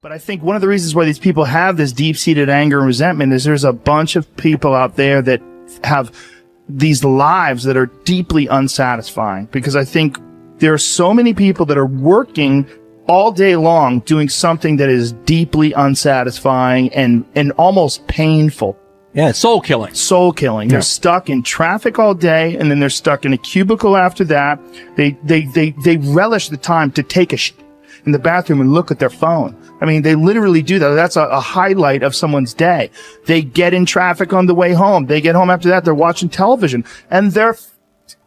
But I think one of the reasons why these people have this deep-seated anger and resentment is there's a bunch of people out there that have these lives that are deeply unsatisfying, because I think there are so many people that are working all day long doing something that is deeply unsatisfying and almost painful. Yeah, soul killing. Soul killing. They're stuck in traffic all day, and then they're stuck in a cubicle after that. They relish the time to take a in the bathroom and look at their phone. I mean, they literally do that. That's a highlight of someone's day. They get in traffic on the way home. They get home after that. They're watching television, and they're...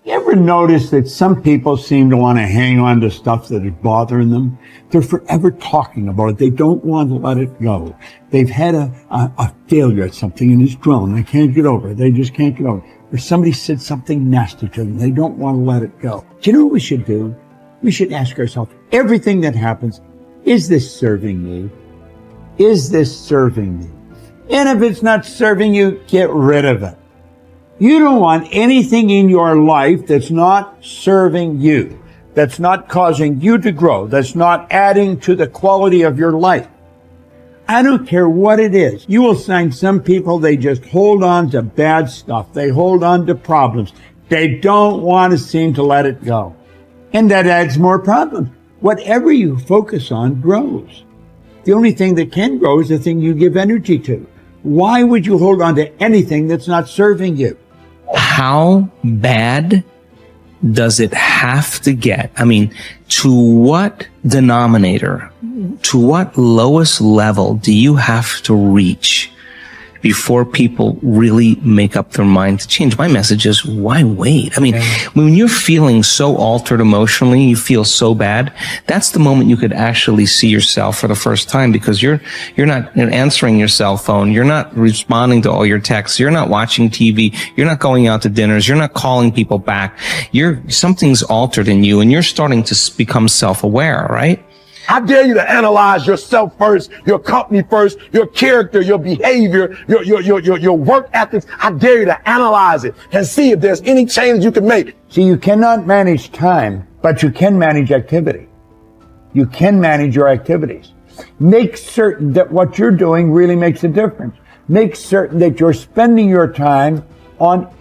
You ever notice that some people seem to want to hang on to stuff that is bothering them? They're forever talking about it. They don't want to let it go. They've had a failure at something and it's grown. They can't get over it. They just can't get over it. Or somebody said something nasty to them. They don't want to let it go. Do you know what we should do? We should ask ourselves, everything that happens, is this serving me? Is this serving me? And if it's not serving you, get rid of it. You don't want anything in your life that's not serving you, that's not causing you to grow, that's not adding to the quality of your life. I don't care what it is. You will find some people, they just hold on to bad stuff. They hold on to problems. They don't want to seem to let it go. And that adds more problems. Whatever you focus on grows. The only thing that can grow is the thing you give energy to. Why would you hold on to anything that's not serving you? How bad does it have to get? I mean, to what denominator, to what lowest level do you have to reach before people really make up their mind to change? My message is, why wait? I mean, when you're feeling so altered emotionally, you feel so bad, that's the moment you could actually see yourself for the first time, because you're not answering your cell phone, you're not responding to all your texts, you're not watching TV, you're not going out to dinners, you're not calling people back. Something's altered in you, and you're starting to become self-aware, right? I dare you to analyze yourself first, your company first, your character, your behavior, your work ethics. I dare you to analyze it and see if there's any change you can make. See, you cannot manage time, but you can manage activity. You can manage your activities. Make certain that what you're doing really makes a difference. Make certain that you're spending your time on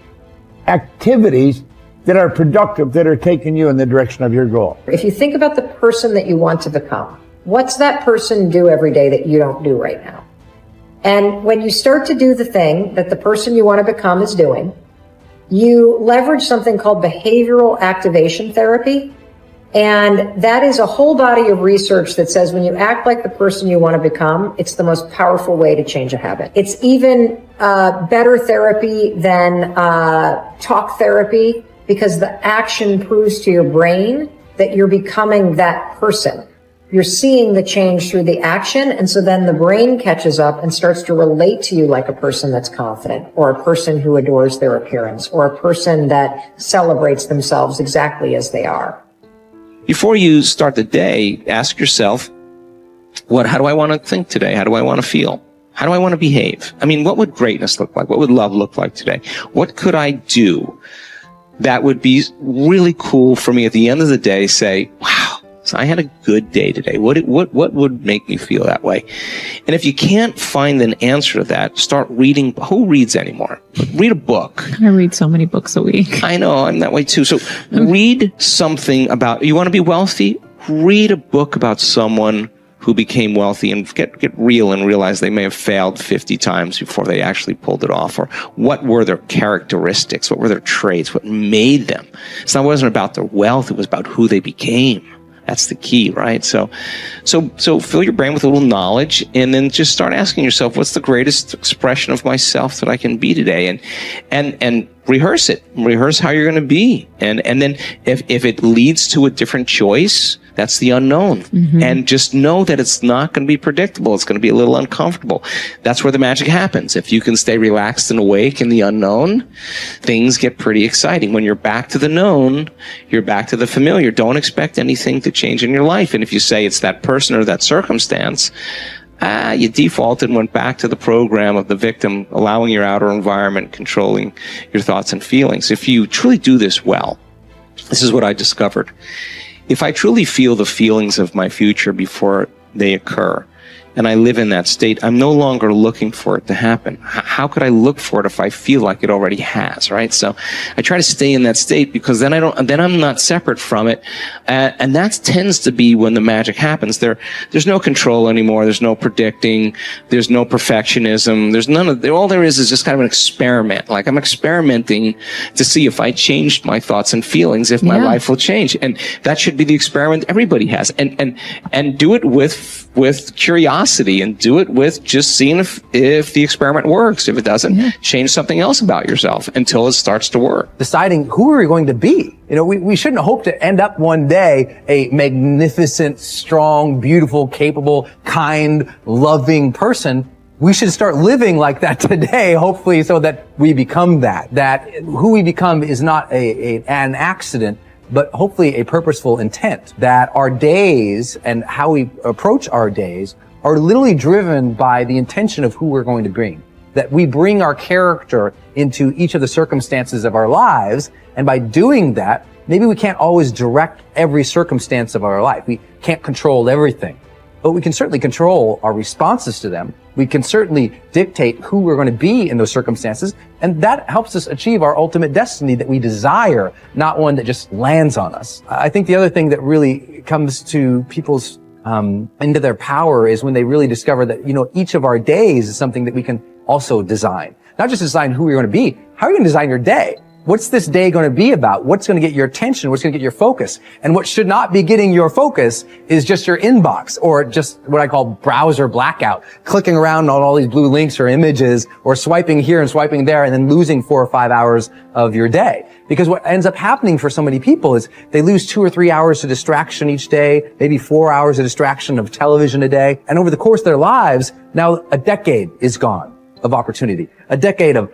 activities that are productive, that are taking you in the direction of your goal. If you think about the person that you want to become, what's that person do every day that you don't do right now? And when you start to do the thing that the person you want to become is doing, you leverage something called behavioral activation therapy. And that is a whole body of research that says when you act like the person you want to become, it's the most powerful way to change a habit. It's even better therapy than talk therapy, because the action proves to your brain that you're becoming that person. You're seeing the change through the action, and so then the brain catches up and starts to relate to you like a person that's confident, or a person who adores their appearance, or a person that celebrates themselves exactly as they are. Before you start the day, ask yourself, how do I want to think today? How do I want to feel? How do I want to behave? I mean, what would greatness look like? What would love look like today? What could I do that would be really cool for me at the end of the day? Say, wow, so I had a good day today. What would make me feel that way? And if you can't find an answer to that, start reading. Who reads anymore? Read a book. I read so many books a week. I know, I'm that way too. So read something about, you want to be wealthy? Read a book about someone who became wealthy, and get real and realize they may have failed 50 times before they actually pulled it off. Or what were their characteristics? What were their traits? What made them? So it wasn't about their wealth. It was about who they became. That's the key, right? So fill your brain with a little knowledge, and then just start asking yourself, what's the greatest expression of myself that I can be today? And rehearse it. Rehearse how you're going to be. And then if it leads to a different choice, that's the unknown. Mm-hmm. And just know that it's not going to be predictable. It's going to be a little uncomfortable. That's where the magic happens. If you can stay relaxed and awake in the unknown, things get pretty exciting. When you're back to the known, you're back to the familiar. Don't expect anything to change in your life. And if you say it's that person or that circumstance, you defaulted and went back to the program of the victim, allowing your outer environment controlling your thoughts and feelings. If you truly do this well, this is what I discovered. If I truly feel the feelings of my future before they occur, and I live in that state, I'm no longer looking for it to happen. How could I look for it if I feel like it already has, right? So I try to stay in that state, because then I'm not separate from it. And that tends to be when the magic happens. There's no control anymore. There's no predicting. There's no perfectionism. There's none of, all there is just kind of an experiment. Like, I'm experimenting to see if I changed my thoughts and feelings, if my life will change. And that should be the experiment everybody has. And do it with curiosity, and do it with just seeing if the experiment works. If it doesn't, change something else about yourself until it starts to work. Deciding who are we going to be. You know, we shouldn't hope to end up one day a magnificent, strong, beautiful, capable, kind, loving person. We should start living like that today, hopefully, so that we become that. That who we become is not an accident, but hopefully a purposeful intent. That our days and how we approach our days are literally driven by the intention of who we're going to bring. That we bring our character into each of the circumstances of our lives, and by doing that, maybe we can't always direct every circumstance of our life. We can't control everything, but we can certainly control our responses to them. We can certainly dictate who we're going to be in those circumstances, and that helps us achieve our ultimate destiny that we desire, not one that just lands on us. I think the other thing that really comes to people's into their power is when they really discover that, you know, each of our days is something that we can also design. Not just design who you're going to be. How are you going to design your day? What's this day going to be about? What's going to get your attention? What's going to get your focus? And what should not be getting your focus is just your inbox, or just what I call browser blackout, clicking around on all these blue links or images, or swiping here and swiping there, and then losing 4 or 5 hours of your day. Because what ends up happening for so many people is they lose 2 or 3 hours of distraction each day, maybe 4 hours of distraction of television a day. And over the course of their lives, now a decade is gone of opportunity, a decade of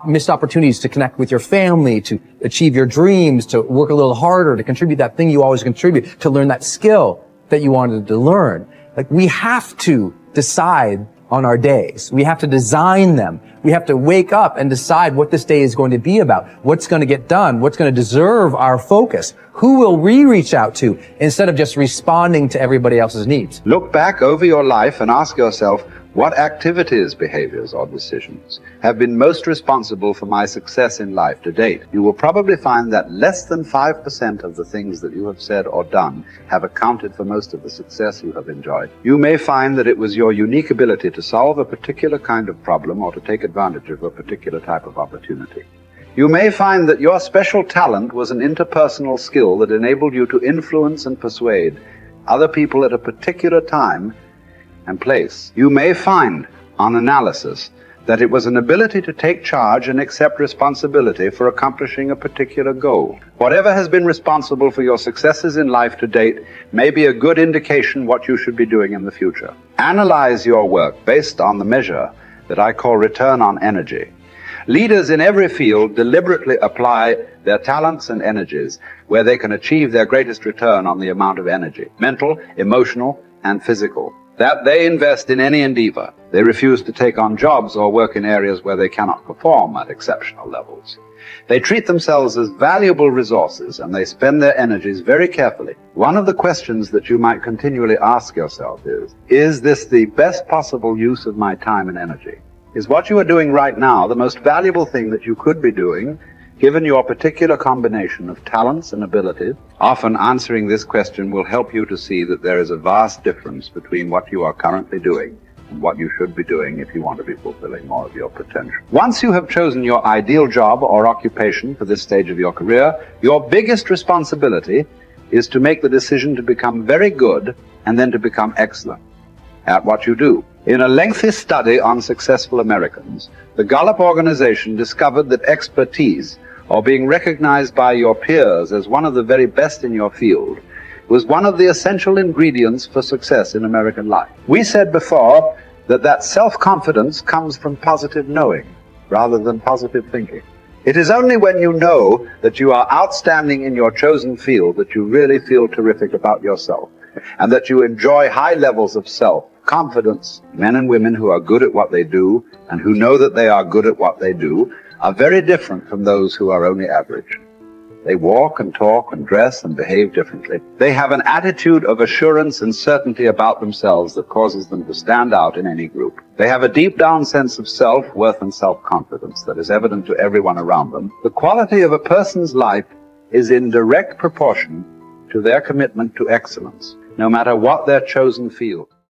missed opportunities to connect with your family, to achieve your dreams, to work a little harder, to contribute that thing you always contribute, to learn that skill that you wanted to learn. Like, we have to decide on our days. We have to design them. We have to wake up and decide what this day is going to be about, what's going to get done, what's going to deserve our focus, who will we reach out to, instead of just responding to everybody else's needs. Look back over your life and ask yourself, what activities, behaviors, or decisions have been most responsible for my success in life to date? You will probably find that less than 5% of the things that you have said or done have accounted for most of the success you have enjoyed. You may find that it was your unique ability to solve a particular kind of problem or to take advantage of a particular type of opportunity. You may find that your special talent was an interpersonal skill that enabled you to influence and persuade other people at a particular time and place. You may find, on analysis, that it was an ability to take charge and accept responsibility for accomplishing a particular goal. Whatever has been responsible for your successes in life to date may be a good indication what you should be doing in the future. Analyze your work based on the measure that I call return on energy. Leaders in every field deliberately apply their talents and energies where they can achieve their greatest return on the amount of energy, mental, emotional, and physical, that they invest in any endeavor. They refuse to take on jobs or work in areas where they cannot perform at exceptional levels. They treat themselves as valuable resources, and they spend their energies very carefully. One of the questions that you might continually ask yourself is this the best possible use of my time and energy? Is what you are doing right now the most valuable thing that you could be doing, given your particular combination of talents and abilities? Often answering this question will help you to see that there is a vast difference between what you are currently doing and what you should be doing if you want to be fulfilling more of your potential. Once you have chosen your ideal job or occupation for this stage of your career, your biggest responsibility is to make the decision to become very good and then to become excellent at what you do. In a lengthy study on successful Americans, the Gallup organization discovered that expertise, or being recognized by your peers as one of the very best in your field, was one of the essential ingredients for success in American life. We said before that self-confidence comes from positive knowing rather than positive thinking. It is only when you know that you are outstanding in your chosen field that you really feel terrific about yourself, and that you enjoy high levels of self-confidence. Men and women who are good at what they do and who know that they are good at what they do are very different from those who are only average. They walk and talk and dress and behave differently. They have an attitude of assurance and certainty about themselves that causes them to stand out in any group. They have a deep down sense of self-worth and self-confidence that is evident to everyone around them. The quality of a person's life is in direct proportion to their commitment to excellence, no matter what their chosen field.